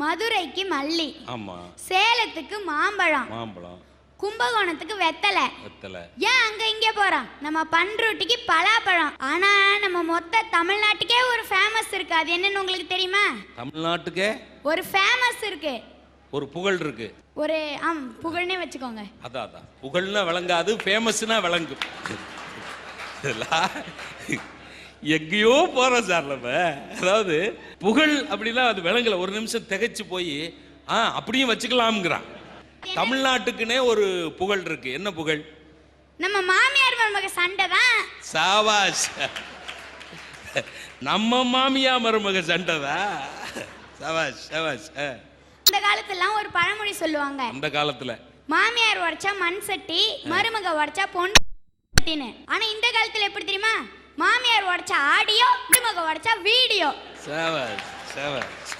மதுரைக்கு மல்லி, ஆமா, சேலத்துக்கு மாம்பழம், மாம்பழம், கும்பகோணத்துக்கு வெத்தலை. வெத்தலை. ஏன் அங்க இங்க போறோம்? நம்ம பண்ருட்டிக்கு பலாப்பழம். ஆனா நம்ம மொத்த தமிழ்நாட்டுக்கே ஒரு ஃபேமஸ் இருக்கு. அது என்னன்னு உங்களுக்கு தெரியுமா? தமிழ்நாட்டுக்கே ஒரு ஃபேமஸ் இருக்கு, ஒரு புகழ் இருக்கு. ஒரு புகழ்னே வச்சுக்கோங்க. அதான் புகழ்னா விளங்காது, ஃபேமஸ்னா விளங்கும். எங்கேயோ போறோம் சார் நம்ம. அதாவது புகழ் அப்படின்னா அது விளங்கல. ஒரு நிமிஷம் திகைச்சு போய் அப்படியும் வச்சுக்கலாம்ங்கிறான். தமிழ்நாட்டுக்குன்னே ஒரு புகழ் இருக்கு. என்ன புகழ்? நம்ம மாமியார் மருமக சண்டை தான். சாவாஷ். நம்ம மாமியா மருமக சண்டை தான். சாவாஷ் சாவாஷ். அந்த காலத்துலலாம் ஒரு பழமொழி சொல்லுவாங்க. அந்த காலத்துல மாமியார் உடைச்சா மண் சட்டி, மருமக உடைச்சா பொன் சட்டின்னு. ஆனா இந்த காலத்துல எப்படி தெரியுமா? மாமியார் உடைச்சா ஆடியோ, மருமக உடைச்சா வீடியோ. சாவாஷ் சாவாஷ்.